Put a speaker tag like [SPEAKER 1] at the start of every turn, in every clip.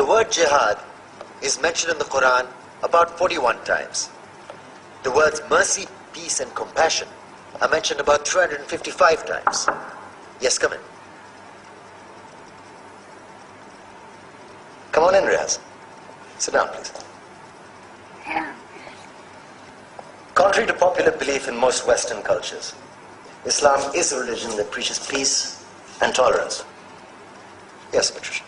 [SPEAKER 1] The word jihad is mentioned in the Quran about 41 times. The words mercy, peace, and compassion are mentioned about 355 times. Yes, come in. Come on in, Riaz. Sit down, please. Contrary to popular belief in most Western cultures, Islam is a religion that preaches peace and tolerance. Yes, Patruşev.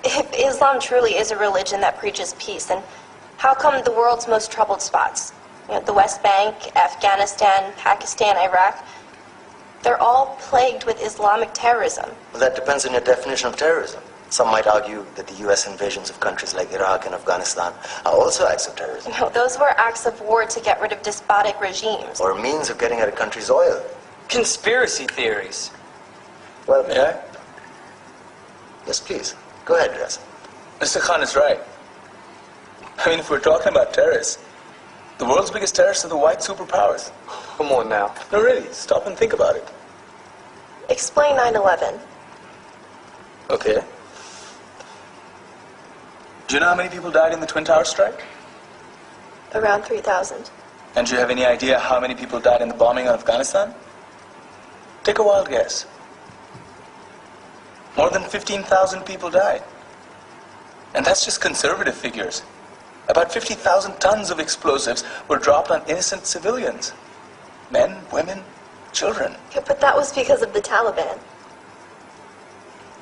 [SPEAKER 2] If Islam truly is a religion that preaches peace, then how come the world's most troubled spots, the West Bank, Afghanistan, Pakistan, Iraq, they're all plagued with Islamic terrorism?
[SPEAKER 1] Well, that depends on your definition of terrorism. Some might argue that the U.S. invasions of countries like Iraq and Afghanistan are also acts of terrorism.
[SPEAKER 2] No, those were acts of war to get rid of despotic regimes.
[SPEAKER 1] Or a means of getting at a country's oil.
[SPEAKER 3] Conspiracy theories.
[SPEAKER 1] Well,
[SPEAKER 3] May I?
[SPEAKER 1] Yes, please. Go ahead, Riaz.
[SPEAKER 3] Mr. Khan is right. I mean, if we're talking about terrorists, the world's biggest terrorists are the white superpowers.
[SPEAKER 4] Come on now.
[SPEAKER 3] No, really, stop and think about it.
[SPEAKER 2] Explain 9/11.
[SPEAKER 3] Okay. Do you know how many people died in the Twin Towers strike?
[SPEAKER 2] Around 3,000.
[SPEAKER 3] And do you have any idea how many people died in the bombing of Afghanistan? Take a wild guess. More than 15,000 people died. And that's just conservative figures. About 50,000 tons of explosives were dropped on innocent civilians. Men, women, children.
[SPEAKER 2] Yeah, but that was because of the Taliban.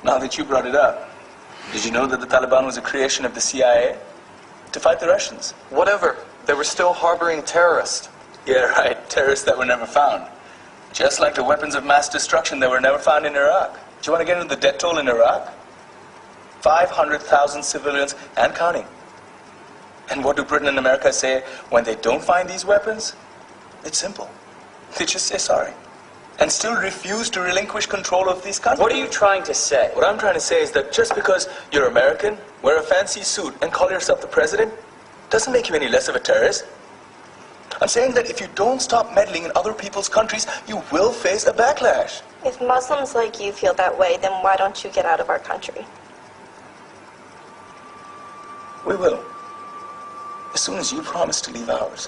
[SPEAKER 3] Now that you brought it up, did you know that the Taliban was a creation of the CIA to fight the Russians?
[SPEAKER 4] Whatever. They were still harboring terrorists.
[SPEAKER 3] Yeah, right. Terrorists that were never found. Just like the weapons of mass destruction that were never found in Iraq. Do you want to get into the death toll in Iraq? 500,000 civilians and counting. And what do Britain and America say when they don't find these weapons? It's simple. They just say sorry. And still refuse to relinquish control of these countries.
[SPEAKER 4] What are you trying to say?
[SPEAKER 3] What I'm trying to say is that just because you're American, wear a fancy suit, and call yourself the president, doesn't make you any less of a terrorist. I'm saying that if you don't stop meddling in other people's countries, you will face a backlash.
[SPEAKER 2] If Muslims like you feel that way, then why don't you get out of our country?
[SPEAKER 3] We will. As soon as you promise to leave ours.